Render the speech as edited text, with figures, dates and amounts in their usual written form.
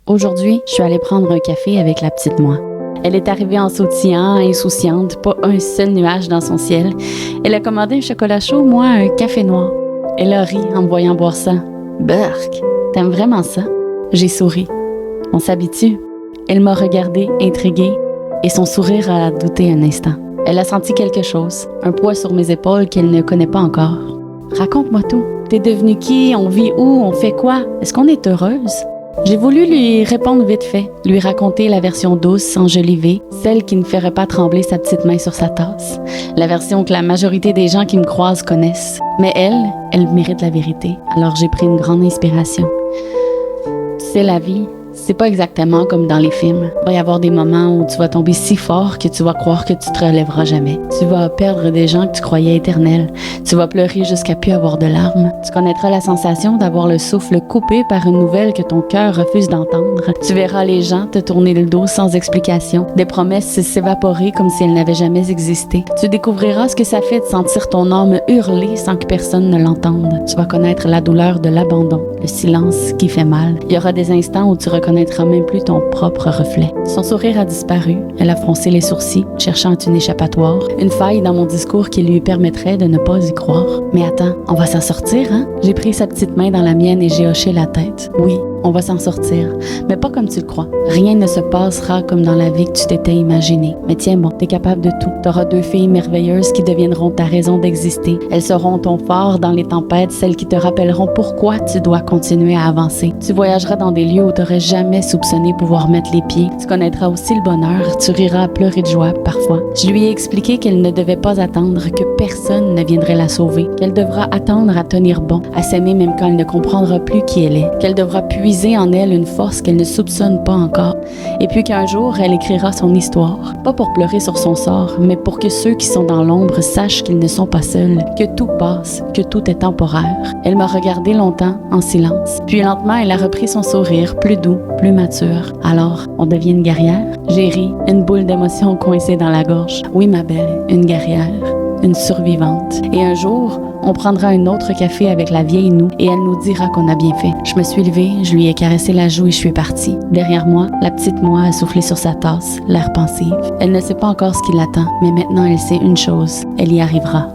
Aujourd'hui, je suis allée prendre un café avec la petite moi. Elle est arrivée en sautillant, insouciante, pas un seul nuage dans son ciel. Elle a commandé un chocolat chaud, moi un café noir. Elle a ri en me voyant boire ça. Burk, t'aimes vraiment ça? J'ai souri. On s'habitue. Elle m'a regardée, intriguée, et son sourire a douté un instant. Elle a senti quelque chose, un poids sur mes épaules qu'elle ne connaît pas encore. Raconte-moi tout. T'es devenue qui? On vit où? On fait quoi? Est-ce qu'on est heureuse? J'ai voulu lui répondre vite fait, lui raconter la version douce, enjolivée, celle qui ne ferait pas trembler sa petite main sur sa tasse, la version que la majorité des gens qui me croisent connaissent. Mais elle mérite la vérité, alors j'ai pris une grande inspiration. Tu sais, la vie, c'est pas exactement comme dans les films. Il va y avoir des moments où tu vas tomber si fort que tu vas croire que tu te relèveras jamais. Tu vas perdre des gens que tu croyais éternels. Tu vas pleurer jusqu'à plus avoir de larmes. Tu connaîtras la sensation d'avoir le souffle coupé par une nouvelle que ton cœur refuse d'entendre. Tu verras les gens te tourner le dos sans explication. Des promesses s'évaporer comme si elles n'avaient jamais existé. Tu découvriras ce que ça fait de sentir ton âme hurler sans que personne ne l'entende. Tu vas connaître la douleur de l'abandon, le silence qui fait mal. Il y aura des instants où tu reconnaîtras même plus ton propre reflet. Son sourire a disparu. Elle a froncé les sourcils, cherchant une échappatoire, une faille dans mon discours qui lui permettrait de ne pas y croire. Mais attends, on va s'en sortir, hein? J'ai pris sa petite main dans la mienne et j'ai hoché la tête. Oui, on va s'en sortir, mais pas comme tu le crois. Rien ne se passera comme dans la vie que tu t'étais imaginé. Mais tiens bon, t'es capable de tout. T'auras 2 filles merveilleuses qui deviendront ta raison d'exister. Elles seront ton phare dans les tempêtes, celles qui te rappelleront pourquoi tu dois continuer à avancer. Tu voyageras dans des lieux où t'aurais jamais soupçonné pouvoir mettre les pieds. Tu connaîtras aussi le bonheur. Tu riras à pleurer de joie parfois. Je lui ai expliqué qu'elle ne devait pas attendre que personne ne viendrait la sauver. Qu'elle devra attendre à tenir bon, à s'aimer même quand elle ne comprendra plus qui elle est. Qu'elle devra puiser en elle une force qu'elle ne soupçonne pas encore. Et puis qu'un jour, elle écrira son histoire. Pas pour pleurer sur son sort, mais pour que ceux qui sont dans l'ombre sachent qu'ils ne sont pas seuls, que tout passe, que tout est temporaire. Elle m'a regardé longtemps, en silence. Puis lentement, elle a repris son sourire, plus doux, plus mature. Alors, on devient une guerrière? J'ai ri, une boule d'émotion coincée dans la gorge. Oui, ma belle, une guerrière, une survivante. Et un jour, on prendra un autre café avec la vieille nous et elle nous dira qu'on a bien fait. Je me suis levée, je lui ai caressé la joue et je suis partie. Derrière moi, la petite moi a soufflé sur sa tasse, l'air pensive. Elle ne sait pas encore ce qui l'attend, mais maintenant elle sait une chose, elle y arrivera.